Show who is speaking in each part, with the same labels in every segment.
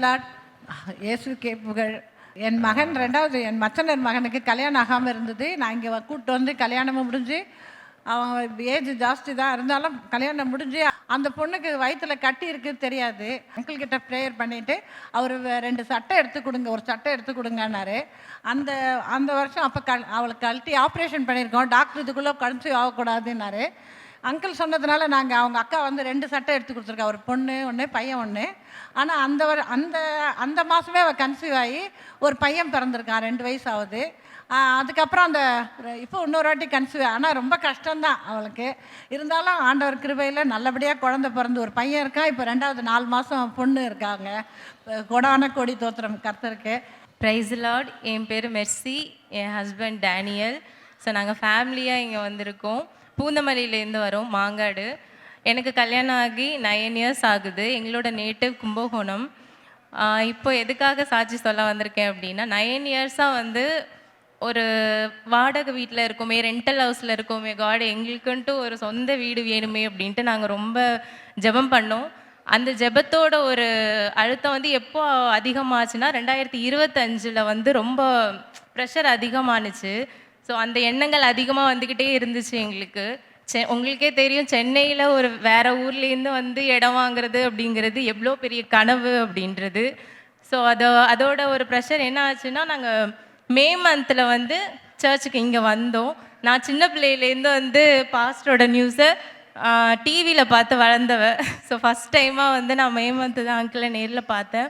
Speaker 1: Lord. இயேசுக்கே புகழ். என் மகன் என் மச்சனர் மகனுக்கு கல்யாணம் ஆகாமல் இருந்தது. நான் இங்கே கூப்பிட்டு வந்து கல்யாணமும் முடிஞ்சு, அவன் ஏஜ் ஜாஸ்தி தான் இருந்தாலும் கல்யாணம் முடிஞ்சு அந்த பொண்ணுக்கு வயிற்றில் கட்டி இருக்குது தெரியாது. அங்கிள் கிட்ட ப்ரேயர் பண்ணிவிட்டு அவர் 2 சட்டை எடுத்து கொடுங்க, ஒரு சட்டை எடுத்து கொடுங்கன்னாரு. அந்த அந்த வருஷம் அப்போ அவளுக்கு கழட்டி ஆப்ரேஷன் பண்ணியிருக்கோம். டாக்டர் இதுக்குள்ளே கன்சீவ் ஆகக்கூடாதுன்னாரு. அங்கிள் சொன்னதுனால நாங்கள் அவங்க அக்கா வந்து 2 சட்டை எடுத்து கொடுத்துருக்கா, ஒரு பொண்ணு ஒன்று பையன் ஒன்று. ஆனால் அந்த அந்த மாதமே அவள் கன்சீவ் ஆகி ஒரு பையன் பிறந்திருக்கான், 2 வயசு ஆகுது. அதுக்கப்புறம் இப்போ இன்னொரு வாட்டி கன்சீவ், ஆனால் ரொம்ப கஷ்டம்தான் அவளுக்கு. இருந்தாலும் ஆண்டவர் கிருபையில் நல்லபடியாக குழந்தை பிறந்து ஒரு பையன் இருக்கான். இப்போ 2வது 4 மாதம் பொண்ணு இருக்காங்க. கொடான கோடி தோத்திரம் கர்த்தருக்கு.
Speaker 2: Price lord. என் பேர் மெர்சி, என் ஹஸ்பண்ட் டேனியல். ஸோ நாங்கள் ஃபேமிலியாக இங்கே வந்திருக்கோம். பூந்தமல்லியிலேருந்து வரோம், மாங்காடு. எனக்கு கல்யாணம் ஆகி 9 இயர்ஸ் ஆகுது. எங்களோட நேட்டிவ் கும்பகோணம். இப்போ எதுக்காக சாட்சி சொல்ல வந்திருக்கேன் அப்படின்னா, 9 இயர்ஸாக வந்து ஒரு வாடகை வீட்டில் இருக்கோமே, ரெண்டல் ஹவுஸில் இருக்கோமே, காட் எங்களுக்குன்ட்டு ஒரு சொந்த வீடு வேணுமே அப்படின்ட்டு நாங்கள் ரொம்ப ஜெபம் பண்ணோம். அந்த ஜெபத்தோட ஒரு அழுத்தம் வந்து எப்போ அதிகமாச்சுன்னா 2025 வந்து ரொம்ப ப்ரெஷர் அதிகமானுச்சு. ஸோ அந்த எண்ணங்கள் அதிகமாக வந்துக்கிட்டே இருந்துச்சு எங்களுக்கு. உங்களுக்கே தெரியும், சென்னையில் ஒரு வேறு ஊர்லேருந்து வந்து இடம் வாங்குறது அப்படிங்கிறது எவ்வளோ பெரிய கனவு அப்படின்றது. ஸோ அதோட ஒரு ப்ரெஷர் என்ன ஆச்சுன்னா, நாங்கள் மே மந்தில் வந்து சர்ச்சுக்கு இங்கே வந்தோம். நான் சின்ன பிள்ளையிலேருந்து வந்து பாஸ்டரோட நியூஸை டிவியில் பார்த்து வளர்ந்தவ. ஸோ ஃபஸ்ட் டைமாக வந்து நான் மே மந்த்து தான் அங்கிளை நேரில் பார்த்தேன்.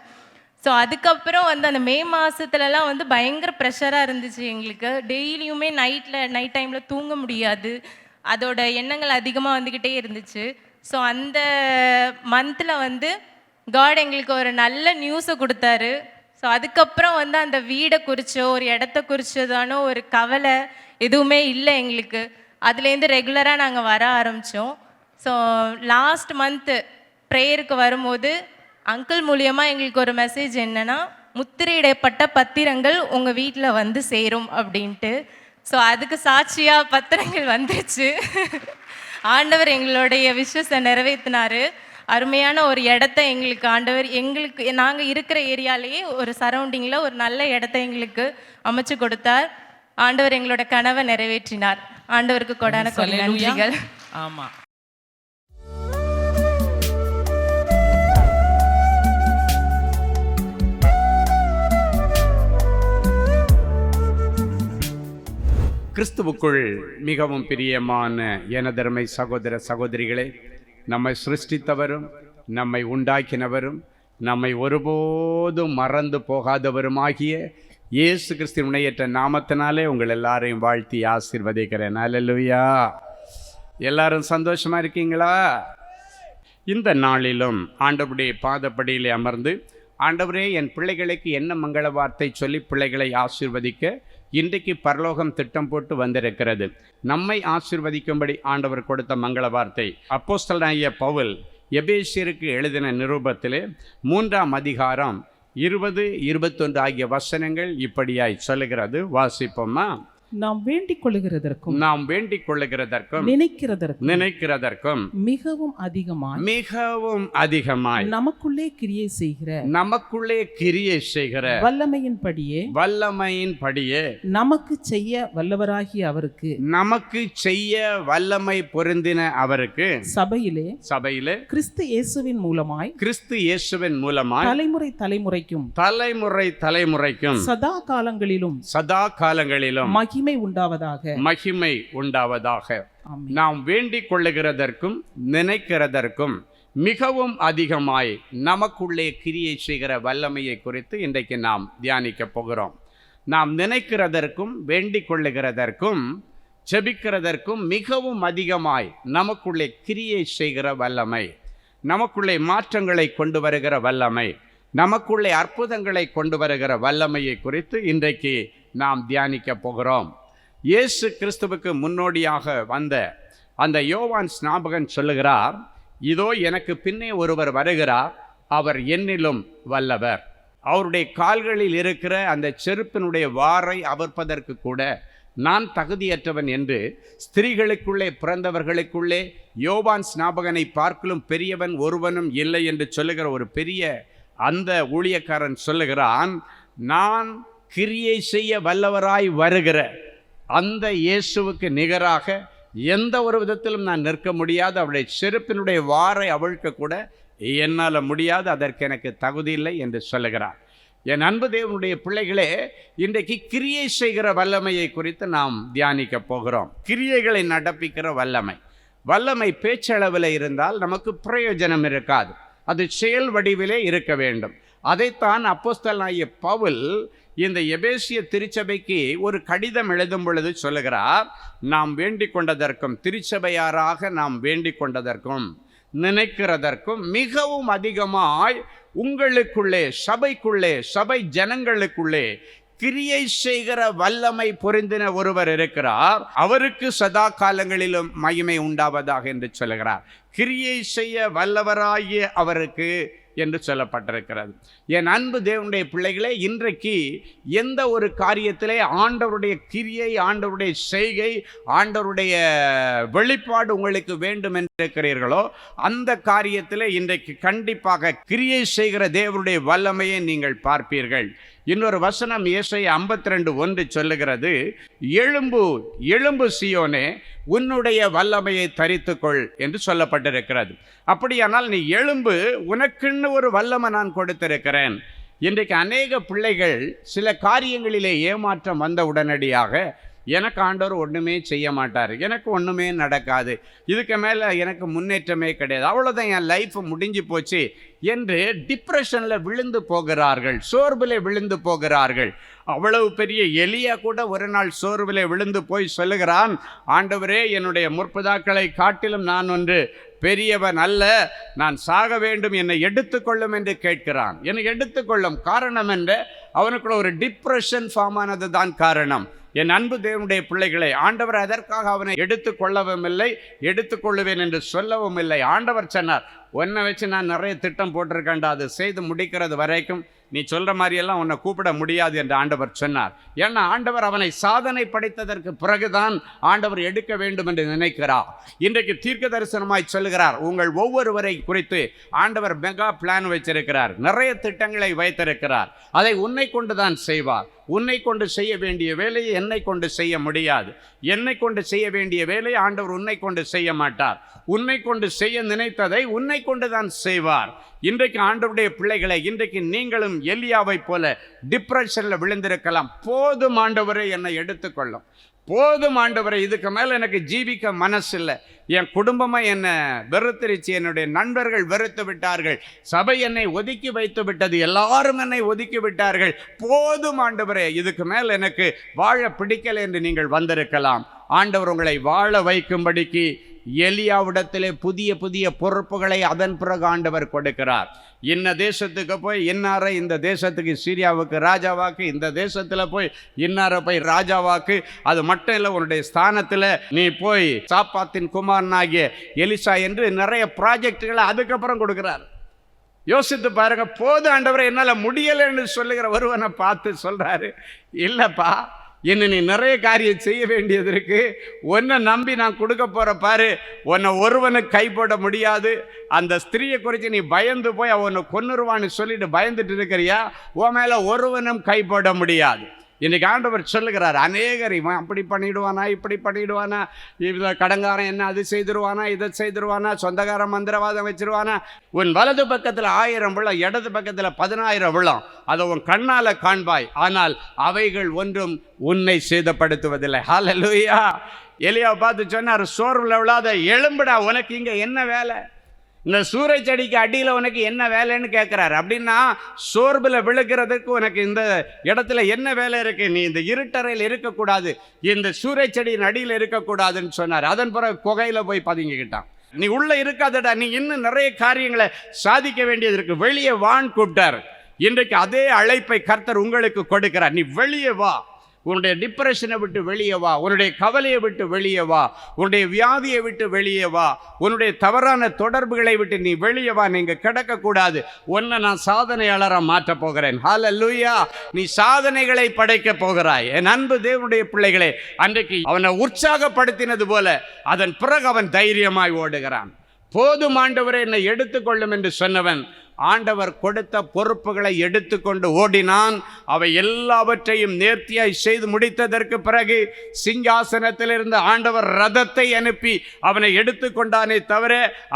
Speaker 2: ஸோ அதுக்கப்புறம் வந்து அந்த மே மாதத்துலலாம் வந்து பயங்கர ப்ரெஷராக இருந்துச்சு எங்களுக்கு. டெய்லியுமே நைட் டைமில் தூங்க முடியாது. அதோட எண்ணங்கள் அதிகமாக வந்துக்கிட்டே இருந்துச்சு. ஸோ அந்த மந்தில் வந்து காட் எங்களுக்கு ஒரு நல்ல நியூஸை கொடுத்தாரு. ஸோ அதுக்கப்புறம் வந்து அந்த வீடை குறிச்சோ ஒரு இடத்த குறிச்சதானோ ஒரு கவலை எதுவுமே இல்லை எங்களுக்கு. அதுலேருந்து ரெகுலராக நாங்கள் வர ஆரம்பித்தோம். ஸோ லாஸ்ட் மந்த்து ப்ரேயருக்கு வரும்போது அங்கிள் மூலியமாக எங்களுக்கு ஒரு மெசேஜ் என்னென்னா, முத்திரையிடப்பட்ட பத்திரங்கள் உங்கள் வீட்டில் வந்து சேரும் அப்படின்ட்டு. ஸோ அதுக்கு சாட்சியாக பத்திரங்கள் வந்துருச்சு. ஆண்டவர் எங்களுடைய விஸ்வஸை நிறைவேற்றினார். அருமையான ஒரு இடத்த எங்களுக்கு ஆண்டவர் நாங்கள் இருக்கிற ஏரியாலேயே ஒரு சரௌண்டிங்கில் ஒரு நல்ல இடத்த எங்களுக்கு அமைச்சு கொடுத்தார். ஆண்டவர் எங்களோட கனவை நிறைவேற்றினார். ஆண்டவருக்கு கொடான கொடி நன்றிகள்.
Speaker 3: ஆமாம்.
Speaker 4: கிறிஸ்துவுக்குள் மிகவும் பிரியமான எனதருமை சகோதர சகோதரிகளே, நம்மை சிருஷ்டித்தவரும் நம்மை உண்டாக்கினவரும் நம்மை ஒருபோதும் மறந்து போகாதவருமாகிய இயேசு கிறிஸ்துவின் ஏற்ற நாமத்தினாலே உங்கள் எல்லாரையும் வாழ்த்தி ஆசீர்வதிக்கிறேன். அல்லேலூயா. எல்லாரும் சந்தோஷமாக இருக்கீங்களா? இந்த நாளிலும் ஆண்டவருடைய பாதப்படியிலே அமர்ந்து, ஆண்டவரே என் பிள்ளைகளுக்கு என்ன மங்கள வார்த்தை சொல்லி பிள்ளைகளை ஆசீர்வதிக்க இன்றைக்கு பரலோகம் திட்டம் போட்டு வந்திருக்கிறது. நம்மை ஆசீர்வதிக்கும்படி ஆண்டவர் கொடுத்த மங்கள வார்த்தை அப்போஸ்தலனாகிய பவுல் எபேசியருக்கு எழுதின நிருபத்திலே 3ஆம் அதிகாரம் 20, 21 ஆகிய வசனங்கள் இப்படியாய் சொல்லுகிறது. வாசிப்போமா?
Speaker 3: நாம் வேண்டிக் கொள்ளுகிறதற்கும்
Speaker 4: நினைக்கிறதற்கும்
Speaker 3: மிகவும் அதிகமாய்
Speaker 4: நமக்குள்ளே கிரியை செய்கிற வல்லமையின்படியே நமக்கு செய்ய வல்லமை பொருந்தின அவருக்கு சபையிலே கிறிஸ்து இயேசுவின் மூலமாய் தலைமுறை தலைமுறைக்கும் சதா காலங்களிலும் மகிமை உண்டாவதாக. நாம் வேண்டிக் கொள்ளுகிறதற்கும் நினைக்கிறதற்கும் மிகவும் அதிகமாய் நமக்குள்ளே கிரியை செய்கிற வல்லமையை குறித்து இன்றைக்கு நாம் தியானிக்க போகிறோம். நாம் நினைக்கிறதற்கும் வேண்டிக் கொள்ளுகிறதற்கும் ஜெபிக்கிறதற்கும் மிகவும் அதிகமாய் நமக்குள்ளே கிரியை செய்கிற வல்லமை, நமக்குள்ளே மாற்றங்களை கொண்டு வருகிற வல்லமை, நமக்குள்ளே அற்புதங்களை கொண்டு வருகிற வல்லமையை குறித்து இன்றைக்கு நாம் தியானிக்க போகிறோம். இயேசு கிறிஸ்துவுக்கு முன்னோடியாக வந்த அந்த யோவான் ஸ்நாபகன் சொல்லுகிறார், இதோ எனக்கு பின்னே ஒருவர் வருகிறார், அவர் என்னிலும் வல்லவர். அவருடைய கால்களில் இருக்கிற அந்த செருப்பினுடைய வாரை அவிர்ப்பதற்கு கூட நான் தகுதியற்றவன் என்று ஸ்திரீகளுக்குள்ளே பிறந்தவர்களுக்குள்ளே யோவான் ஸ்நாபகனை பார்க்கலும் பெரியவன் ஒருவனும் இல்லை என்று சொல்லுகிற ஒரு பெரிய அந்த ஊழியக்காரன் சொல்லுகிறான், நான் கிரியை செய்ய வல்லவராய் வருகிற அந்த இயேசுவுக்கு நிகராக எந்த ஒரு விதத்திலும் நான் நிற்க முடியாது. அவருடைய செருப்பினுடைய வாரை அவிழ்க்க கூட என்னால் முடியாது, அதற்கு எனக்கு தகுதி இல்லை என்று சொல்லுகிறார். என் அன்பு தேவனுடைய பிள்ளைகளே, இன்றைக்கு கிரியை செய்கிற வல்லமையை குறித்து நாம் தியானிக்க போகிறோம். கிரியைகளை நடப்பிக்கிற வல்லமை. வல்லமை பேச்சளவில் இருந்தால் நமக்கு பிரயோஜனம் இருக்காது, அது செயல் வடிவிலே இருக்க வேண்டும். அதைத்தான் அப்போஸ்தலனாகிய பவுல் இந்த எபேசிய திருச்சபைக்கு ஒரு கடிதம் எழுதும் பொழுது சொல்லுகிறார், நாம் வேண்டிக் கொண்டதற்கும் திருச்சபையாராக நாம் வேண்டிக் கொண்டதற்கும் நினைக்கிறதற்கும் மிகவும் அதிகமாய் உங்களுக்குள்ளே, சபைக்குள்ளே, சபை ஜனங்களுக்குள்ளே கிரியை செய்கிற வல்லமை பொருந்தின ஒருவர் இருக்கிறார், அவருக்கு சதா காலங்களிலும் மகிமை உண்டாவதாக என்று சொல்லுகிறார். கிரியை செய்ய வல்லவராகிய அவருக்கு என்று சொல்லப்பட்டிருக்கிறது. என் அன்பு தேவனுடைய பிள்ளைகளே, இன்றைக்கு எந்த ஒரு காரியத்திலே ஆண்டவருடைய கிரியை, ஆண்டவருடைய செய்கை, ஆண்டவருடைய வெளிப்பாடு உங்களுக்கு வேண்டும் என்று இருக்கிறீர்களோ, அந்த காரியத்திலே இன்றைக்கு கண்டிப்பாக கிரியை செய்கிற தேவனுடைய வல்லமையை நீங்கள் பார்ப்பீர்கள். இன்னொரு வசனம் ஏசாயா 52:1 சொல்லுகிறது, எழும்பு எழும்பு சீயோனே, உன்னுடைய வல்லமையை தரித்துக்கொள் என்று சொல்லப்பட்டிருக்கிறது. அப்படியானால் நீ எழும்பு, உனக்குன்னு ஒரு வல்லமை நான் கொடுத்திருக்கிறேன். இன்றைக்கு அநேக பிள்ளைகள் சில காரியங்களிலே ஏமாற்றம் வந்த உடனடியாக எனக்கு ஆண்டவர் ஒன்றுமே செய்ய மாட்டார், எனக்கு ஒன்றுமே நடக்காது, இதுக்கு மேலே எனக்கு முன்னேற்றமே கிடையாது, அவ்வளோதான், என் லைஃப் முடிஞ்சு போச்சு என்று டிப்ரெஷனில் விழுந்து போகிறார்கள், சோர்வில் விழுந்து போகிறார்கள். அவ்வளவு பெரிய எலியா கூட ஒரு நாள் சோர்வில் விழுந்து போய் சொல்லுகிறான், ஆண்டவரே, என்னுடைய முற்பதாக்களை காட்டிலும் நான் ஒன்று பெரியவன் அல்ல, நான் சாக வேண்டும், என்னை எடுத்துக்கொள்ளும் என்று கேட்கிறான். என்னை எடுத்துக்கொள்ளும் காரணம் என்று அவனுக்குள்ள ஒரு டிப்ரெஷன் ஃபார்ம் ஆனது தான் காரணம். என் அன்பு தேவனுடைய பிள்ளைகளை, ஆண்டவர் அதற்காக அவனை எடுத்துக்கொள்ளவும் இல்லை, எடுத்துக்கொள்ளுவேன் என்று சொல்லவும் இல்லை. ஆண்டவர் சொன்னார், உன்னை வச்சு நான் நிறைய திட்டம் போட்டிருக்கேன்டா, அது செய்து முடிக்கிறது வரைக்கும் நீ சொல்கிற மாதிரியெல்லாம் உன்னை கூப்பிட முடியாது என்று ஆண்டவர் சொன்னார். ஏன்னா ஆண்டவர் அவனை சாதனை படைத்ததற்கு பிறகுதான் ஆண்டவர் எடுக்க வேண்டும் என்று நினைக்கிறார். இன்றைக்கு தீர்க்க தரிசனமாய் சொல்லுகிறார், உங்கள் ஒவ்வொருவரை குறித்து ஆண்டவர் மெகா பிளான் வச்சிருக்கிறார், நிறைய திட்டங்களை வைத்திருக்கிறார், அதை உன்னை கொண்டு தான் செய்வார். உன்னை கொண்டு செய்ய வேண்டிய வேலையை என்னை கொண்டு செய்ய முடியாது, என்னை கொண்டு செய்ய வேண்டிய வேலையை ஆண்டவர் உன்னை கொண்டு செய்ய மாட்டார். உன்னை கொண்டு செய்ய நினைத்ததை உன்னை கொண்டு தான் செய்வார். இன்றைக்கு ஆண்டவருடைய பிள்ளைகளை, இன்றைக்கு நீங்களும் எலியாவை போல டிப்ரெஷனில் விழுந்திருக்கலாம். போதும் ஆண்டவரை, என்னை எடுத்துக்கொள்ளும், போதும் ஆண்டவரை, இதுக்கு மேலே எனக்கு ஜீவிக்க மனசு இல்லை, என் குடும்பமாக என்னை வெறுத்துருச்சு, என்னுடைய நண்பர்கள் வெறுத்து விட்டார்கள், சபை என்னை ஒதுக்கி வைத்து விட்டது, எல்லாரும் என்னை ஒதுக்கி விட்டார்கள், போதும் ஆண்டவரே, இதுக்கு மேல் எனக்கு வாழ பிடிக்கலை என்று நீங்கள் வந்திருக்கலாம். ஆண்டவர் உங்களை வாழ வைக்கும்படிக்கு எலியாவிடத்திலே புதிய புதிய பொறுப்புகளை அதன் பிறகு ஆண்டவர் கொடுக்கிறார். இன்ன தேசத்துக்கு போய் இன்னாரை இந்த தேசத்துக்கு சீரியாவுக்கு ராஜாவாக்கு, இந்த தேசத்தில் போய் இன்னாரை போய் ராஜாவாக்கு, அது மட்டும் இல்லை, உன்னுடைய ஸ்தானத்தில் நீ போய் சாப்பாத்தின் குமாரனாகிய எலிசா என்று நிறைய ப்ராஜெக்டுகளை அதுக்கப்புறம் கொடுக்குறார். யோசித்து பாருங்க, போது ஆண்டவரை, என்னால் முடியலைன்னு சொல்லுகிற ஒருவனை பார்த்து சொல்கிறாரு, இல்லைப்பா, இன்னும் நீ நிறைய காரியம் செய்ய வேண்டியது இருக்கு, உன்னை நம்பி நான் கொடுக்க போகிற பாரு, உன்னை ஒருவனுக்கு கை போட முடியாது. அந்த ஸ்திரீயை குறித்து நீ பயந்து போய் அவனை கொன்னுருவான்னு சொல்லிட்டு பயந்துட்டு இருக்கிறியா, உன் மேலே ஒருவனும் கை போட முடியாது. இன்றைக்கி ஆண்டவர் சொல்லுகிறார், அநேகர் இவன் அப்படி பண்ணிடுவானா, இப்படி பண்ணிடுவானா, இதை கடங்காரன் என்ன அது செய்திருவானா, இதை செய்திருவானா, சொந்தக்காரன் மந்திரவாதம் வச்சிருவானா, உன் வலது பக்கத்தில் 1000 விழம், இடது பக்கத்தில் 10,000 விழம், அதை உன் கண்ணால் காண்பாய், ஆனால் அவைகள் ஒன்றும் உன்னை சேதப்படுத்துவதில்லை. ஹல்லேலூயா. எலியாவை பார்த்து சொன்னார், சோர்வில் விழாத, எழும்புடா, உனக்கு இங்கே என்ன வேலை, இந்த சூறை செடிக்கு அடியில் உனக்கு என்ன வேலைன்னு கேட்குறாரு. அப்படின்னா சோர்வில் விழுகிறதுக்கு உனக்கு இந்த இடத்துல என்ன வேலை இருக்குது, நீ இந்த இருட்டறையில் இருக்கக்கூடாது, இந்த சூறை செடியின் அடியில் இருக்கக்கூடாதுன்னு சொன்னார். அதன் பிறகு குகையில் போய் பதுங்கிக்கிட்டான். நீ உள்ளே இருக்காதடா, நீ இன்னும் நிறைய காரியங்களை சாதிக்க வேண்டியது இருக்கு, வெளியே வான்னு கூப்பிட்டார். இன்றைக்கு அதே அழைப்பை கர்த்தர் உங்களுக்கு கொடுக்கிறார். நீ வெளியே வா, உன்னுடைய டிப்ரெஷனை விட்டு வெளியே வா, உன்னுடைய கவலையை விட்டு வெளியே வா, உன்னுடைய வியாதியை விட்டு வெளியே வா, உன்னுடைய தவறான தொடர்புகளை விட்டு நீ வெளியே வா. நீங்கள் கிடக்கக்கூடாது, உன்னை நான் சாதனையாளராக மாற்றப் போகிறேன். ஹல்லேலூயா. நீ சாதனைகளை படைக்க போகிறாய். என் அன்பு தேவனுடைய பிள்ளைகளே, அன்றைக்கு அவனை உற்சாகப்படுத்தினது போல அதன் பிறகு அவன் தைரியமாய் ஓடுகிறான். போதும் ஆண்டவரே, என்னை எடுத்துக்கொள்ளும் என்று சொன்னவன் ஆண்டவர் கொடுத்த பொறுப்புகளை எடுத்துக்கொண்டு ஓடினான். அவை எல்லாவற்றையும் நேர்த்தியாய் செய்து முடித்ததற்கு பிறகு சிங்காசனத்திலிருந்து ஆண்டவர் ரதத்தை அனுப்பி அவனை எடுத்துக்கொண்டானே தவிர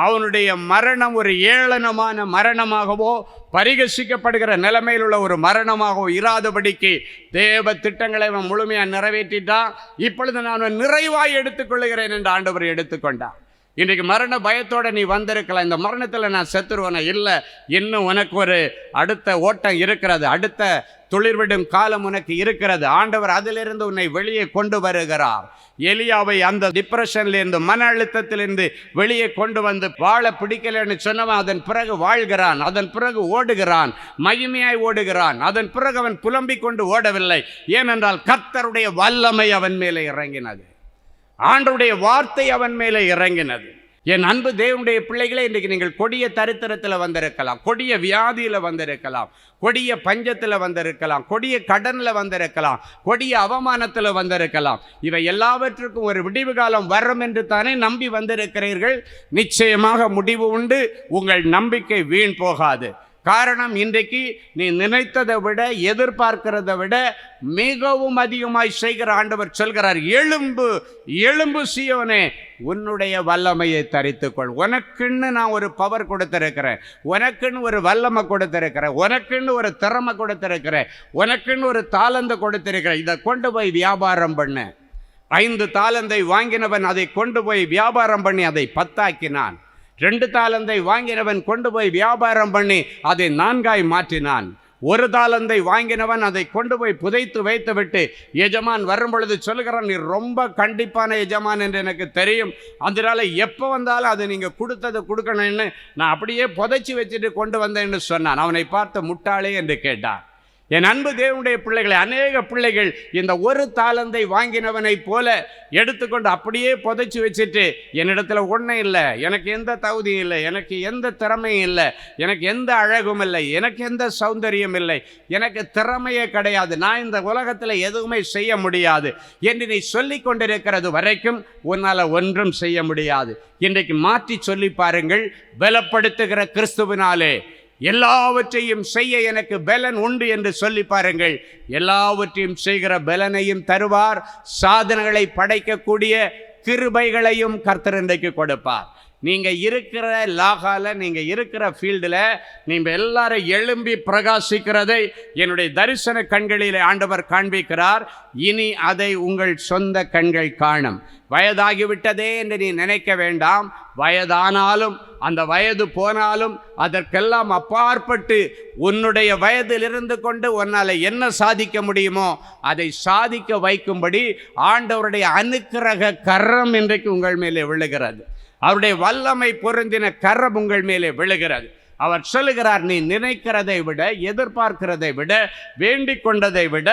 Speaker 4: அவனுடைய மரணம் ஒரு ஏளனமான மரணமாகவோ பரிகசிக்கப்படுகிற நிலைமையில் உள்ள ஒரு மரணமாகவோ இராதபடிக்கு தேவ திட்டங்களை அவன் முழுமையாக நிறைவேற்றிட்டான். இப்பொழுது நான் நிறைவாய் எடுத்துக்கொள்ளுகிறேன் என்று ஆண்டவர் எடுத்துக்கொண்டான். இன்றைக்கு மரண பயத்தோடு நீ வந்திருக்கலாம். இந்த மரணத்தில் நான் செத்துருவேன இல்லை, இன்னும் உனக்கு ஒரு அடுத்த ஓட்டம் இருக்கிறது, அடுத்த துளிர்விடும் காலம் உனக்கு இருக்கிறது. ஆண்டவர் அதிலிருந்து உன்னை வெளியே கொண்டு வருகிறார். எலியாவை அந்த டிப்ரெஷன்லேருந்து, மன அழுத்தத்திலிருந்து வெளியே கொண்டு வந்து வாழ பிடிக்கலன்னு சொன்னவன் அதன் பிறகு வாழ்கிறான், அதன் பிறகு ஓடுகிறான், மகிமையாய் ஓடுகிறான். அதன் பிறகு அவன் புலம்பிக் கொண்டு ஓடவில்லை. ஏனென்றால் கர்த்தருடைய வல்லமை அவன் மேலே இறங்கினது, ஆண்டவருடைய வார்த்தை அவன் மேலே இறங்கினது. என் அன்பு தேவனுடைய பிள்ளைகளே, இன்றைக்கு நீங்கள் கொடிய தரித்திரத்தில் வந்திருக்கலாம், கொடிய வியாதியில் வந்திருக்கலாம், கொடிய பஞ்சத்தில் வந்திருக்கலாம், கொடிய கடனில் வந்திருக்கலாம், கொடிய அவமானத்தில் வந்திருக்கலாம். இவை எல்லாவற்றுக்கும் ஒரு விடிவு காலம் வரும் என்று தானே நம்பி வந்திருக்கிறீர்கள். நிச்சயமாக முடிவு உண்டு. உங்கள் நம்பிக்கை வீண் போகாது. காரணம், இன்றைக்கு நீ நினைத்ததை விட, எதிர்பார்க்கிறதை விட மிகவும் அதிகமாய் செய்கிற ஆண்டவர் சொல்கிறார், எழும்பு எழும்பு சீயோனே, உன்னுடைய வல்லமையை தரித்துக்கொள். உனக்குன்னு நான் ஒரு பவர் கொடுத்திருக்கிறேன், உனக்குன்னு ஒரு வல்லமை கொடுத்திருக்கிறேன், உனக்குன்னு ஒரு திறமை கொடுத்திருக்கிறேன், உனக்குன்னு ஒரு தாளந்து கொடுத்திருக்கிறேன். இதை கொண்டு போய் வியாபாரம் பண்ணு. 5 தாளந்தை வாங்கினவன் அதை கொண்டு போய் வியாபாரம் பண்ணி அதை 10 ஆக்கினான். 2 தாளந்தை வாங்கினவன் கொண்டு போய் வியாபாரம் பண்ணி அதை 4ஆய் மாற்றினான். 1 தாளந்தை வாங்கினவன் அதை கொண்டு போய் புதைத்து வைத்து விட்டு எஜமான் வரும் பொழுது சொல்லுகிறான், நீ ரொம்ப கண்டிப்பான எஜமான் என்று எனக்கு தெரியும், அதனால எப்போ வந்தாலும் அதை நீங்கள் கொடுத்ததை கொடுக்கணும்னு நான் அப்படியே புதைச்சி வச்சுட்டு கொண்டு வந்தேன்னு சொன்னான். அவனை பார்த்து முட்டாளே என்று கேட்டான். என் அன்பு தேவனுடைய பிள்ளைகளை, அநேக பிள்ளைகள் இந்த 1 தாளந்தை வாங்கினவனை போல எடுத்துக்கொண்டு அப்படியே புதைச்சி வச்சுட்டு, என்னிடத்துல ஒன்றும் இல்லை, எனக்கு எந்த தகுதியும் இல்லை, எனக்கு எந்த திறமையும் இல்லை, எனக்கு எந்த அழகும் இல்லை, எனக்கு எந்த சௌந்தரியம் இல்லை, எனக்கு திறமையே கிடையாது, நான் இந்த உலகத்தில் எதுவுமே செய்ய முடியாது என்று நீ சொல்லி கொண்டிருக்கிறது வரைக்கும் உன்னால் ஒன்றும் செய்ய முடியாது. இன்றைக்கு மாற்றி சொல்லி பாருங்கள், பலப்படுத்துகிற கிறிஸ்துவினாலே எல்லாவற்றையும் செய்ய எனக்கு பலன் உண்டு என்று சொல்லி பாருங்கள். எல்லாவற்றையும் செய்கிற பலனையும் தருவார். சாதனைகளை படைக்கக்கூடிய கிருபைகளையும் கர்த்தர் இன்றைக்கு கொடுப்பார். நீங்கள் இருக்கிற லாகால, நீங்கள் இருக்கிற ஃபீல்டில் நீங்கள் எல்லாரும் எழும்பி பிரகாசிக்கிறதை என்னுடைய தரிசன கண்களிலே ஆண்டவர் காண்பிக்கிறார். இனி அதை உங்கள் சொந்த கண்கள் காணும். வயதாகிவிட்டதே என்று நீ நினைக்க வேண்டாம். வயதானாலும், அந்த வயது போனாலும், அதற்கெல்லாம் அப்பாற்பட்டு உன்னுடைய வயதில் இருந்து கொண்டு உன்னால் என்ன சாதிக்க முடியுமோ அதை சாதிக்க வைக்கும்படி ஆண்டவருடைய அனுக்கிரக கரம் இன்றைக்கு உங்கள் மேலே விழுகிறது. அவருடைய வல்லமை பொருந்தின கரம் உங்கள் மேலே விழுகிறது. அவர் சொல்லுகிறார், நீ நினைக்கிறதை விட, எதிர்பார்க்கிறதை விட, வேண்டிக் கொண்டதை விட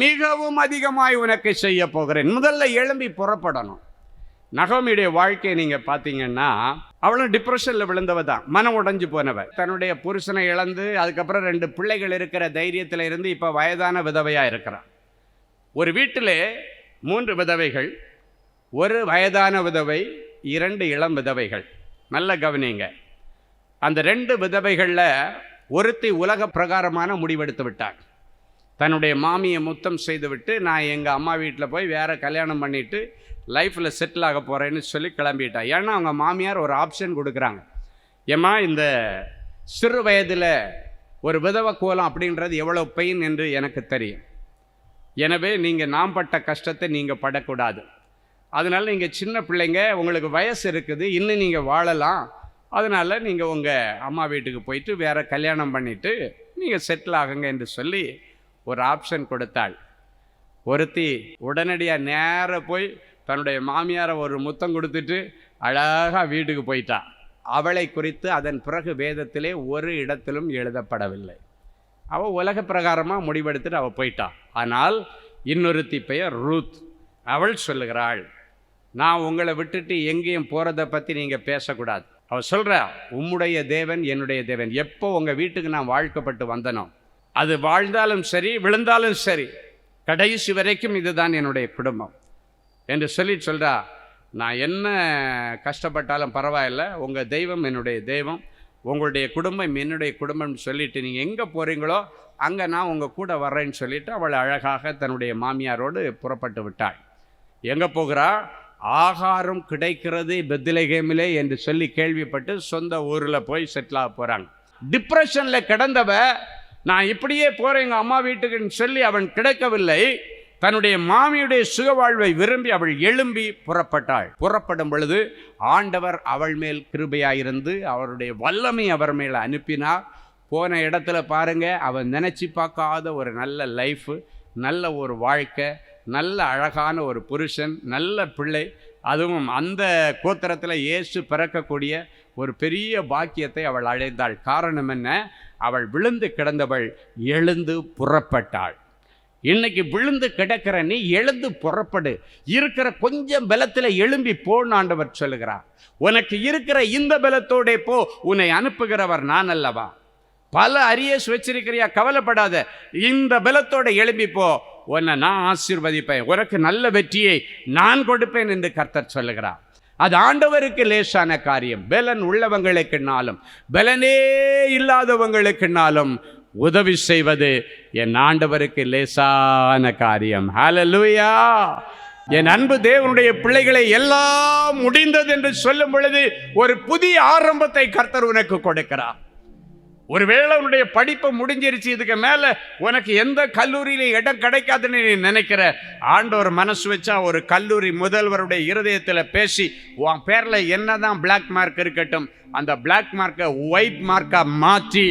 Speaker 4: மிகவும் அதிகமாய் உனக்கு செய்ய போகிறேன். முதல்ல எழும்பி புறப்படணும். நகோமியுடைய வாழ்க்கையை நீங்கள் பார்த்தீங்கன்னா, அவளும் டிப்ரெஷனில் விழுந்தவ தான், மனம் உடைஞ்சு போனவ. தன்னுடைய புருஷனை இழந்து அதுக்கப்புறம் 2 பிள்ளைகள் இருக்கிற தைரியத்தில் இருந்து இப்போ வயதான விதவையாக இருக்கிறான். ஒரு வீட்டில் 3 விதவைகள், 1 வயதான விதவை, 2 இளம் விதவைகள். நல்ல கவனிங்க. அந்த 2 விதவைகளில் ஒருத்தி உலக பிரகாரமான முடிவெடுத்து விட்டாள். தன்னுடைய மாமியை முத்தம் செய்துவிட்டு, நான் எங்கள் அம்மா வீட்டில் போய் வேறு கல்யாணம் பண்ணிவிட்டு லைஃப்பில் செட்டில் ஆக போகிறேன்னு சொல்லி கிளம்பிட்டாள். ஏன்னா அவங்க மாமியார் ஒரு ஆப்ஷன் கொடுக்குறாங்க, ஏம்மா இந்த சிறு வயதில் ஒரு விதவை கோலம் அப்படின்றது எவ்வளோ பெயின் என்று எனக்கு தெரியும். எனவே நீங்கள் நாம் பட்ட கஷ்டத்தை நீங்கள் படக்கூடாது. அதனால் நீங்கள் சின்ன பிள்ளைங்க, உங்களுக்கு வயசு இருக்குது, இன்னும் நீங்கள் வாழலாம், அதனால் நீங்கள் உங்கள் அம்மா வீட்டுக்கு போயிட்டு வேறு கல்யாணம் பண்ணிவிட்டு நீங்கள் செட்டில் ஆகுங்க என்று சொல்லி ஒரு ஆப்ஷன் கொடுத்தாள். ஒருத்தி உடனடியாக நேராக போய் தன்னுடைய மாமியாரை ஒரு முத்தம் கொடுத்துட்டு அழகாக வீட்டுக்கு போயிட்டா. அவளை குறித்து அதன் பிறகு வேதத்திலே ஒரு இடத்திலும் எழுதப்படவில்லை. அவள் உலக பிரகாரமாக முடிவெடுத்துட்டு அவள் போயிட்டா. ஆனால் இன்னொருத்தி பெயர் ரூத். அவள் சொல்லுகிறாள், நான் உங்களை விட்டுட்டு எங்கேயும் போகிறத பற்றி நீங்கள் பேசக்கூடாது. அவள் சொல்கிறா, உம்முடைய தேவன் என்னுடைய தேவன். எப்போ உங்கள் வீட்டுக்கு நான் வாழ்க்கப்பட்டு வந்தனோ, அது வாழ்ந்தாலும் சரி விழுந்தாலும் சரி, கடைசி வரைக்கும் இதுதான் என்னுடைய குடும்பம் என்று சொல்கிறா. நான் என்ன கஷ்டப்பட்டாலும் பரவாயில்லை, உங்கள் தெய்வம் என்னுடைய தெய்வம், உங்களுடைய குடும்பம் என்னுடைய குடும்பம்னு சொல்லிட்டு நீங்கள் எங்கே போகிறீங்களோ அங்கே நான் உங்கள் கூட வர்றேன்னு சொல்லிட்டு அவள் அழகாக தன்னுடைய மாமியாரோடு புறப்பட்டு விட்டாள். எங்கே போகிறா? ஆகாரம் கிடைக்கிறது பெத்லகேமிலே என்று சொல்லி கேள்விப்பட்டு சொந்த ஊரில் போய் செட்டிலாக போகிறாங்க. டிப்ரெஷனில் கிடந்தவ நான் இப்படியே போகிறேன் எங்கள் அம்மா வீட்டுக்குன்னு சொல்லி அவன் கிடைக்கவில்லை. தன்னுடைய மாமியுடைய சுகவாழ்வை விரும்பி அவள் எழும்பி புறப்பட்டாள். புறப்படும் பொழுது ஆண்டவர் அவள் மேல் கிருபையாயிருந்து அவருடைய வல்லமை அவர் மேல் அனுப்பினார். போன இடத்துல பாருங்க, அவன் நினச்சி பார்க்காத ஒரு நல்ல லைஃபு, நல்ல ஒரு வாழ்க்கை, நல்ல அழகான ஒரு புருஷன், நல்ல பிள்ளை, அதுவும் அந்த கோத்திரத்தில் இயேசு பிறக்கக்கூடிய ஒரு பெரிய பாக்கியத்தை அவள் அடைந்தாள். காரணம் என்ன? அவள் விழுந்து கிடந்தவள் எழுந்து புறப்பட்டாள். இன்னைக்கு விழுந்து கிடக்கிற நீ எழுந்து புறப்படு. இருக்கிற கொஞ்சம் பலத்தில் எழும்பி போன்னு ஆண்டவர் சொல்லுகிறார். உனக்கு இருக்கிற இந்த பலத்தோட போ, உன்னை அனுப்புகிறவர் நான் அல்லவா? பல அரியஸ் வச்சிருக்கிறியா? கவலைப்படாத, இந்த பலத்தோட எழும்பி போ, உன்னை நான் ஆசீர்வதிப்பேன், உனக்கு நல்ல வெற்றியை நான் கொடுப்பேன் என்று கர்த்தர் சொல்லுகிறார். அது ஆண்டவருக்கு லேசான காரியம். பலன் உள்ளவங்களுக்குனாலும் பலனே இல்லாதவங்களுக்குனாலும் உதவி செய்வது என் ஆண்டவருக்கு லேசான காரியம். ஹல்லேலூயா! என் அன்பு தேவனுடைய பிள்ளைகளை எல்லாம் முடிந்தது என்று சொல்லும் பொழுது ஒரு புதிய ஆரம்பத்தை கர்த்தர் உனக்கு கொடுக்கிறார். ஒருவேளை உன்னுடைய படிப்பு முடிஞ்சிருச்சு, இதுக்கு மேல உனக்கு எந்த கல்லூரியில இடம் கிடைக்காதுன்னு நீ நினைக்கிற, ஆண்டவர் மனசு வச்சா ஒரு கல்லூரி முதல்வருடைய இருதயத்தில் பேசி உன் பேர்ல என்னதான் பிளாக் மார்க் இருக்கட்டும், அந்த பிளாக் மார்க்கை ஒயிட் மார்க்கா மாற்றி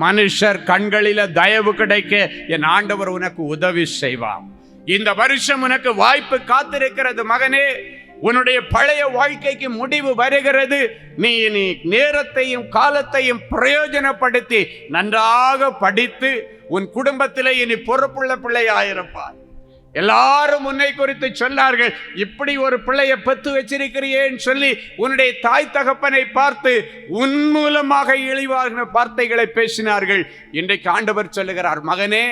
Speaker 4: மனுஷர் கண்களில தயவு கிடைக்க என் ஆண்டவர் உனக்கு உதவி செய்வார். இந்த வருஷம் உனக்கு வாய்ப்பு காத்திருக்கிறது மகனே. உன்னுடைய பழைய வாழ்க்கைக்கு முடிவு வருகிறது. நீ நேரத்தையும் காலத்தையும் பிரயோஜனப்படுத்தி நன்றாக படித்து உன் குடும்பத்திலே இனி பொறுப்புள்ள பிள்ளையாயிருப்பார். எல்லாரும் உன்னை குறித்து சொன்னார்கள், இப்படி ஒரு பிள்ளையை பெத்து வச்சிருக்கிறேன்னு சொல்லி உன்னுடைய தாய் தகப்பனை பார்த்து உன் மூலமாக இழிவான வார்த்தைகளை பேசினார்கள். இன்றைக்கு ஆண்டவர் சொல்லுகிறார், மகனே,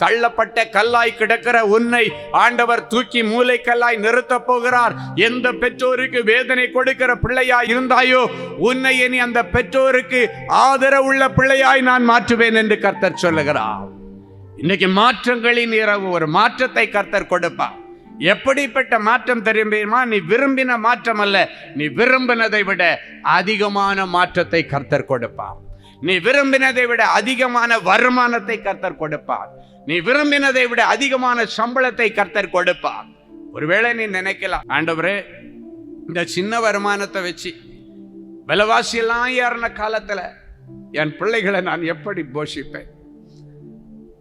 Speaker 4: தள்ளப்பட்ட கல்லாய் கிடக்கிற உன்னை ஆண்டவர் தூக்கி மூளைக்கல்லாய் நிறுத்தப் போகிறார். எந்த பெற்றோருக்கு வேதனை கொடுக்கிற பிள்ளையாய் இருந்தாயோ, உன்னை இனி அந்த பெற்றோருக்கு ஆதரவுள்ள பிள்ளையாய் நான் மாற்றுவேன் என்று கர்த்தர் சொல்லுகிறார். இன்னைக்கு மாற்றங்களின் இரவு, ஒரு மாற்றத்தை கர்த்தர் கொடுப்பார். எப்படிப்பட்ட மாற்றம் தெரியுமா? நீ விரும்பின மாற்றம் அல்ல, நீ விரும்பினதை விட அதிகமான மாற்றத்தை கர்த்தர் கொடுப்பார். நீ விரும்பினதை விட அதிகமான வருமானத்தை கர்த்தர் கொடுப்பார். நீ விரும்பினதை விட அதிகமான சம்பளத்தை கர்த்தர் கொடுப்பார். ஒருவேளை நீ நினைக்கலாம், ஆண்டவரே, இந்த சின்ன வருமானத்தை வச்சு விலைவாசியெல்லாம் ஏறின காலத்துல என் பிள்ளைகளை நான் எப்படி போஷிப்பேன்?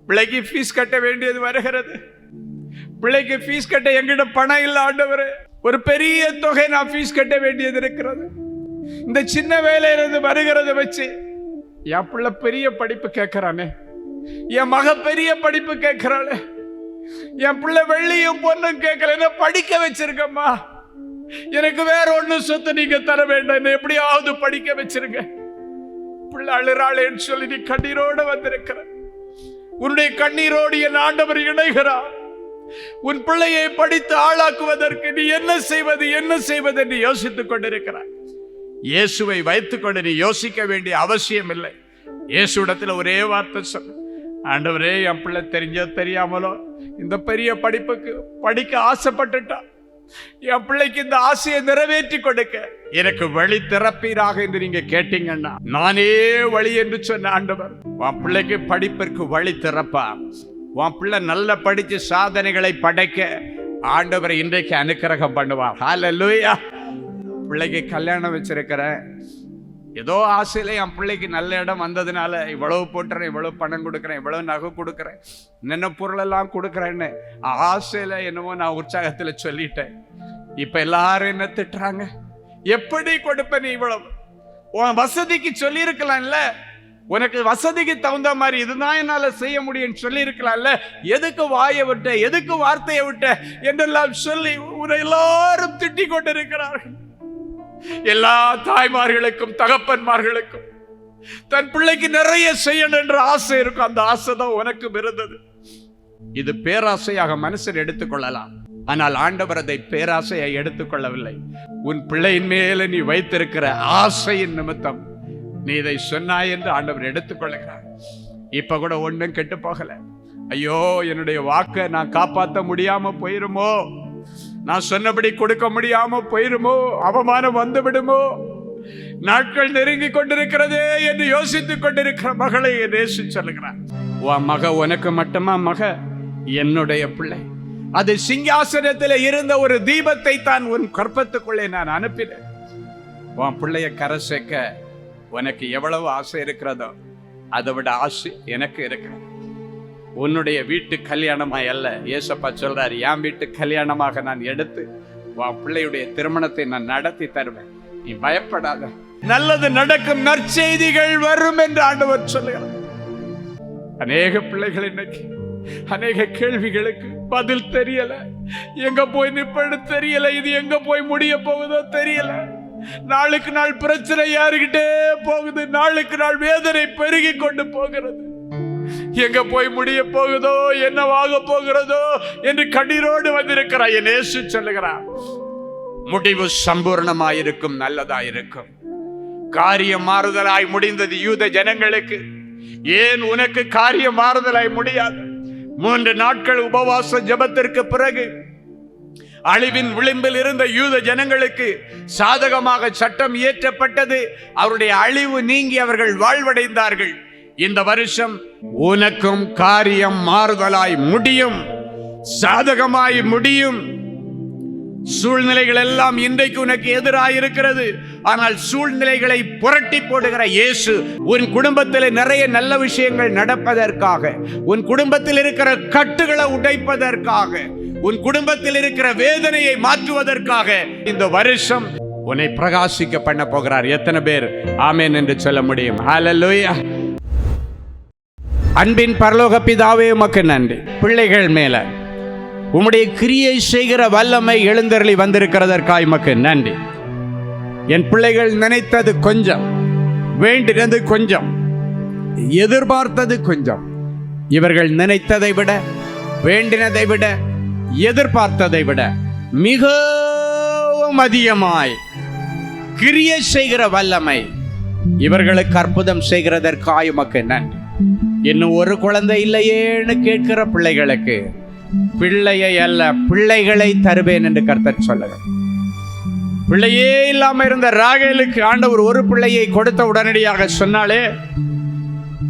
Speaker 4: பிள்ளைக்கு ஃபீஸ் கட்ட வேண்டியது வருகிறது. பிள்ளைக்கு ஃபீஸ் கட்ட எங்கிட்ட பணம் இல்லை ஆண்டவரே. ஒரு பெரிய தொகை நான் ஃபீஸ் கட்ட வேண்டியது இருக்கிறது. இந்த சின்ன வேலையிலிருந்து வருகிறத வச்சு என் பிள்ளை பெரிய படிப்பு கேட்கிறானே, என் மக பெரிய படிப்பு கேட்கிறாளே, என் பிள்ளை வெள்ளியும் பொண்ணும் கேட்கல, என்ன படிக்க வச்சிருக்கம்மா, எனக்கு வேற ஒன்னும் சொத்து நீங்க தர வேண்டாம், என்ன எப்படியாவது படிக்க வச்சிருங்க. பிள்ளை அழுறாளேன்னு சொல்லி நீ கண்ணீரோட வந்திருக்கிற. உன்னுடைய கண்ணீரோடு என் ஆண்டவர் இணைகிறார். உன் பிள்ளையை படித்து ஆளாக்குவதற்கு நீ என்ன செய்வது என்று யோசித்துக் கொண்டிருக்கிறார். இயேசுவை வைத்துக் கொண்டு நீ யோசிக்க வேண்டிய அவசியம் இல்லை. இயேசுடத்தில் ஒரே வார்த்தை சொன்ன, ஆண்டவரே, என் பிள்ளை தெரிஞ்சோ தெரியாமலோ இந்த பெரிய படிப்புக்கு படிக்க ஆசைப்பட்டுட்டான். என் பிள்ளைக்கு இந்த ஆசையை நிறைவேற்றி கொடுக்க எனக்கு வழி திறப்பீராக என்று நீங்க கேட்டீங்கன்னா, நானே வழி என்று சொன்ன ஆண்டவர் உன் பிள்ளைக்கு படிப்பிற்கு வழி திறப்பா. உன் பிள்ளை நல்ல படிச்சு சாதனைகளை படைக்க ஆண்டவர் இன்றைக்கு அனுக்கிரகம் பண்ணுவார். ஹல்லேலூயா! பிள்ளைக்கு கல்யாணம் வச்சிருக்கிறேன், ஏதோ ஆசையில என் பிள்ளைக்கு நல்ல இடம் வந்ததுனால இவ்வளவு போட்டுறேன், இவ்வளவு பணம் கொடுக்குறேன், இவ்வளவு நகை கொடுக்குறேன், நின்ன பொருளெல்லாம் கொடுக்குறேன்னு ஆசையில என்னமோ நான் உற்சாகத்துல சொல்லிட்டேன். இப்ப எல்லாரும் என்ன திட்டுறாங்க, எப்படி கொடுப்ப நீ இவ்வளவு? உன் வசதிக்கு சொல்லி இருக்கலாம்ல, உனக்கு வசதிக்கு தகுந்த மாதிரி இதுதான் என்னால செய்ய முடியும் சொல்லி இருக்கலாம்ல, எதுக்கு வாயை விட்ட, எதுக்கு வார்த்தையை விட்ட என்றெல்லாம் சொல்லி உன்னை எல்லாரும் திட்டிக் கொண்டிருக்கிறார்கள். எல்லா தாய்மார்களுக்கும் தகப்பன்மார்களுக்கும் தன் பிள்ளைக்கு நிறைய செய்யணும் என்ற ஆசை இருக்கும். அந்த ஆசை தான் உனக்கும் இருந்தது. இது பேராசையாக மனுஷன் எடுத்துக்கொள்ளலாம், ஆனால் ஆண்டவர் அதை பேராசையை எடுத்துக்கொள்ளவில்லை. உன் பிள்ளையின் மேல நீ வைத்திருக்கிற ஆசையின் நிமித்தம் நீ இதை சொன்னாய் என்று ஆண்டவர் எடுத்துக்கொள்கிறார். இப்ப கூட ஒண்ணும் கெட்டு போகல. ஐயோ, என்னுடைய வாக்கை நான் காப்பாற்ற முடியாம போயிருமோ, நான் சொன்னபடி கொடுக்க முடியாம போயிருமோ, அவமானம் வந்து விடுமோ, நாட்கள் நெருங்கி கொண்டிருக்கிறதே என்று யோசித்துக் கொண்டிருக்கிற மகளை நேசி சொல்லுகிறார். உன் மக உனக்கு மட்டுமா மக? என்னுடைய பிள்ளை. அது சிங்காசனத்தில் இருந்த ஒரு தீபத்தை தான் உன் கற்பத்துக்குள்ளே நான் அனுப்பினேன். உன் பிள்ளைய கரை சேர்க்க உனக்கு எவ்வளவு ஆசை இருக்கிறதோ அதை விட ஆசை எனக்கு இருக்கிறது. உன்னுடைய வீட்டு கல்யாணமா அல்ல, ஏசப்பா சொல்றாரு, என் வீட்டு கல்யாணமாக நான் எடுத்து உன் பிள்ளையுடைய திருமணத்தை நான் நடத்தி தருவேன். நீ பயப்படாத, நல்லது நடக்கும், நற்செய்திகள் வரும் என்று ஆண்டவர் சொல்லுகிறார். அநேக பிள்ளைகள் இன்னைக்கு அநேக கேள்விகளுக்கு பதில் தெரியல, எங்க போய் நிப்பது தெரியல, இது எங்க போய் முடிய போகுதோ தெரியல. நாளுக்கு நாள் பிரச்சனை யாருகிட்டே போகுது, நாளுக்கு நாள் வேதனை பெருகி கொண்டு போகிறது. எங்க போய் முடிய போகுதோ, என்னவாக போகிறதோ என்று கண்ணீரோடு வந்திருக்கிறார். என் இயேசு சொல்லுகிறார், முடிவு சம்பூர்ணமாயிருக்கும், நல்லதாயிருக்கும். காரியம் மாறுதலாய் முடிந்தது யூத ஜனங்களுக்கு, ஏன் உனக்கு காரியம் மாறுதலாய் முடியாது? 3 நாட்கள் உபவாச ஜெபத்திற்கு பிறகு அழிவின் விளிம்பில் இருந்த யூத ஜனங்களுக்கு சாதகமாக சட்டம் இயற்றப்பட்டது. அவருடைய அழிவு நீங்கி அவர்கள் வாழ்வடைந்தார்கள். இந்த வருஷம் உனக்கும் காரியம் மாறுதலாய் முடியும், சாதகமாய் முடியும். சூழ்நிலைகள் எல்லாம் இன்றைக்கு உனக்கு எதிராக இருக்கிறது. ஆனால் சூழ்நிலைகளை புரட்டி போடுகிற இயேசு உன் குடும்பத்தில் நிறைய நல்ல விஷயங்கள் நடப்பதற்காக, உன் குடும்பத்தில் இருக்கிற கட்டுகளை உடைப்பதற்காக, உன் குடும்பத்தில் இருக்கிற வேதனையை மாற்றுவதற்காக இந்த வருஷம் உன்னை பிரகாசிக்க பண்ண போகிறார். எத்தனை பேர் ஆமென் என்று சொல்ல முடியும்? ஹல்லேலூயா. அன்பின் பரலோக பிதாவே, உமக்கு நன்றி. பிள்ளைகள் மேல உம்முடைய கிரியை செய்கிற வல்லமை எழுந்தருளி வந்திருக்கிறதற்காக உமக்கு நன்றி. என் பிள்ளைகள் நினைத்தது கொஞ்சம், வேண்டினது கொஞ்சம், எதிர்பார்த்தது கொஞ்சம். இவர்கள் நினைத்ததை விட, வேண்டினதை விட, எதிர்பார்த்ததை விட மிகவும் அதிகமாய் கிரியை செய்கிற வல்லமை இவர்களுக்கு அற்புதம் செய்கிறதற்காக உமக்கு நன்றி. இன்னும் ஒரு குழந்தை இல்லையேன்னு கேட்கிற பிள்ளைகளுக்கு பிள்ளையை அல்ல, பிள்ளைகளை தருவேன் என்று கர்த்தர் சொல்லுகிறார். பிள்ளையே இல்லாம இருந்த ராகேலுக்கு ஆண்டவர் ஒரு பிள்ளையை கொடுத்த உடனடியாக சொன்னாலே,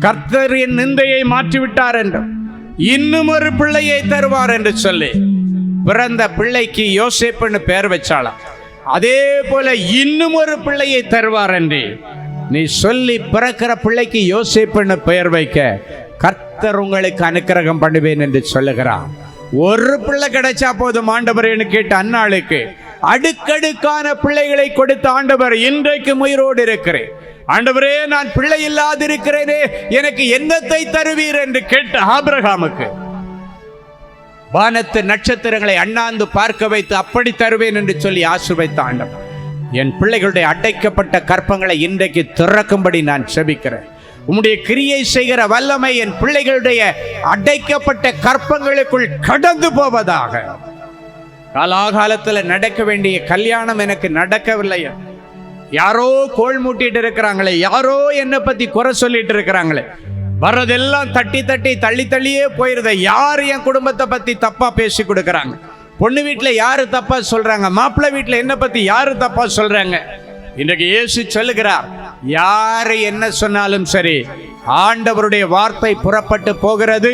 Speaker 4: கர்த்தர் என் நிந்தையை மாற்றிவிட்டார் என்று, இன்னும் ஒரு பிள்ளையை தருவார் என்று சொல்லி பிறந்த பிள்ளைக்கு யோசேப்புன்னு பெயர் வச்சாளாம். அதே போல இன்னும் ஒரு பிள்ளையை தருவார் என்று நீ சொல்லி பிறக்கிற பிள்ளைக்கு யோசேப்புன்னு பெயர் வைக்க கர்த்தர் உங்களுக்கு அனுக்கிரகம் பண்ணுவேன் என்று சொல்லுகிறார். ஒரு பிள்ளை கிடைச்சா போதும் ஆண்டவரேன்னு கேட்ட அன்னாளுக்கு அடுக்கடுக்கான பிள்ளைகளை கொடுத்த ஆண்டவர் இன்றைக்கு உயிரோடு இருக்கிறேன், ஆண்டவரே நான் பிள்ளை இல்லாதிருக்கிறேனே, எனக்கு என்னத்தை தருவீர் என்று கேட்ட ஆபிரகாமுக்கு வானத்து நட்சத்திரங்களை அண்ணாந்து பார்க்க வைத்து அப்படி தருவேன் என்று சொல்லி ஆசீர்வதித்த ஆண்டவர் என் பிள்ளைகளுடைய அடைக்கப்பட்ட கற்பங்களை இன்றைக்கு திறக்கும்படி நான் செபிக்கிறேன். உம்முடைய கிரியை செய்கிற வல்லமை என் பிள்ளைகளுடைய அடைக்கப்பட்ட கற்பங்களுக்குள் கடந்து போவதாக. காலாகாலத்தில் நடக்க வேண்டிய கல்யாணம் எனக்கு நடக்கவில்லையா? யாரோ கோல் மூட்டிட்டு இருக்கிறாங்களே, யாரோ என்னை பத்தி குறை சொல்லிட்டு இருக்கிறாங்களே, வர்றதெல்லாம் தட்டி தட்டி தள்ளி தள்ளியே போயிருத. யார் என் குடும்பத்தை பத்தி தப்பா பேசி கொடுக்கறாங்க? பொண்ணு வீட்டுல யாரு தப்பா சொல்றாங்க? மாப்பிள்ளை வீட்டுல என்ன பத்தி யாரு தப்பா சொல்றாங்க? இன்றைக்கு இயேசு சொல்லுகிறார், யாரு என்ன சொன்னாலும் சரி, ஆண்டவருடைய வார்த்தை புறப்பட்டு போகிறது.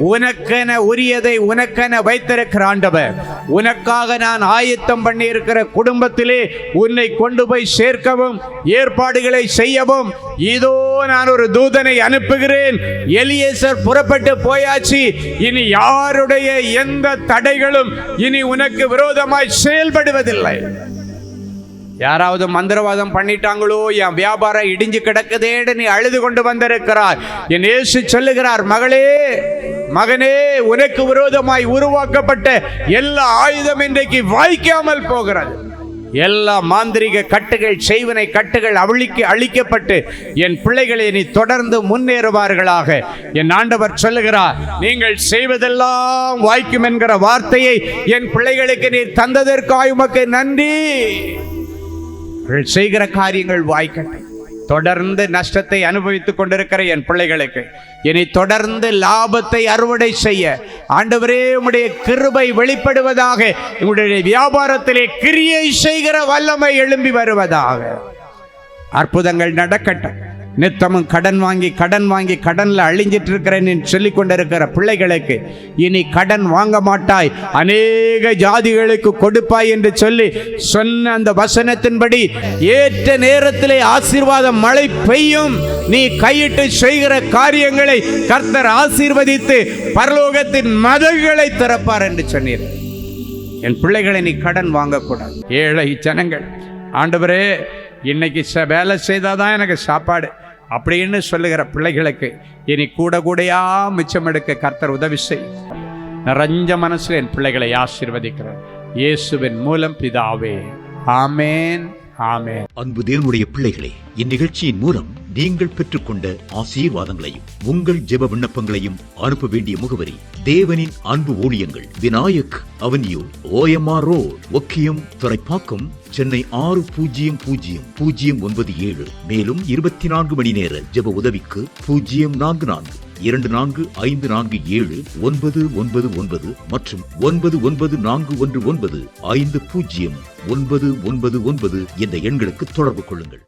Speaker 4: உனக்கென உரியதை உனக்கென வைத்திருக்கிற ஆண்டவர் உனக்காக நான் ஆயத்தம் பண்ணி இருக்கிற குடும்பத்திலே உன்னை கொண்டு போய் சேர்க்கவும் ஏற்பாடுகளை செய்யவும் இதோ நான் ஒரு தூதனை அனுப்புகிறேன். எலியேசர் புறப்பட்டு போயாச்சு. இனி யாருடைய எந்த தடைகளும் இனி உனக்கு விரோதமாய் செயல்படுவதில்லை. யாராவது மந்திரவாதம் பண்ணிட்டாங்களோ, என் வியாபாரம் இடிஞ்சு கிடக்குதேன்னு நீ அழுது கொண்டு வந்திருக்கிறார். என் இயேசு சொல்லுகிறார், மகளே மகனே, உனக்கு விரோதமாய் உருவாக்கப்பட்ட எல்லா ஆயுதம் இன்றைக்கு வாய்க்காமல் போகிறது. எல்லா மாந்திரிக கட்டுகள், செய்வினை கட்டுகள் அழிக்கப்பட்டு என் பிள்ளைகளை நீ தொடர்ந்து முன்னேறுவார்களாக. என் ஆண்டவர் சொல்லுகிறார், நீங்கள் செய்வதெல்லாம் வாய்க்கும் என்கிற வார்த்தையை என் பிள்ளைகளுக்கு நீ தந்ததற்காக உமக்கு நன்றி. செய்கிற காரியங்கள் வாய்க்கட்டும். தொடர்ந்து நஷ்டத்தை அனுபவித்துக் கொண்டிருக்கிற என் பிள்ளைகளுக்கு இனி தொடர்ந்து லாபத்தை அறுவடை செய்ய ஆண்டவரே உம்முடைய கிருபை வெளிப்படுவதாக. உங்களுடைய வியாபாரத்திலே கிரியை செய்கிற வல்லமை எழும்பி வருவதாக. அற்புதங்கள் நடக்கட்டும். நித்தமும் கடன் வாங்கி கடன்ல அழிஞ்சிட்டு இருக்கிறேன் சொல்லிக் கொண்டிருக்கிற பிள்ளைகளுக்கு இனி கடன் வாங்க மாட்டாய், அநேக ஜாதிகளுக்கு கொடுப்பாய் என்று சொல்லி சொன்ன அந்த வசனத்தின்படி ஏற்ற நேரத்திலே ஆசீர்வாதம் மழை பெய்யும். நீ கையிட்டு செய்கிற காரியங்களை கர்த்தர் ஆசீர்வதித்து பரலோகத்தின் மதகுகளை திறப்பார் என்று சொன்னீர். என் பிள்ளைகளை நீ கடன் வாங்கக்கூடாது. ஏழை ஜனங்கள் ஆண்டவரே இன்னைக்கு வேலை செய்தாதான் எனக்கு சாப்பாடு அப்படின்னு சொல்லுகிற பிள்ளைகளுக்கு இனி கூடையா மிச்சம் எடுக்க கர்த்தர் உதவி செய். நிறைஞ்ச மனசுல என் பிள்ளைகளை ஆசீர்வதிக்கிறார் இயேசுவின் மூலம் பிதாவே. ஆமேன், ஆமேன்.
Speaker 5: அன்பு தேவனுடைய பிள்ளைகளே, இந்நிகழ்ச்சியின் மூலம் நீங்கள் பெற்றுக்கொண்ட ஆசீர்வாதங்களையும் உங்கள் ஜெப விண்ணப்பங்களையும் அனுப்ப வேண்டிய முகவரி தேவனின் அன்பு ஊழியங்கள், Vinayak avenue, OMR road, Okkiyam, Thoraipakkam, Chennai 600097. மேலும் 24 மணி நேர ஜெப உதவிக்கு 04424547999 மற்றும் 9941150999 என்ற எண்களுக்கு தொடர்பு கொள்ளுங்கள்.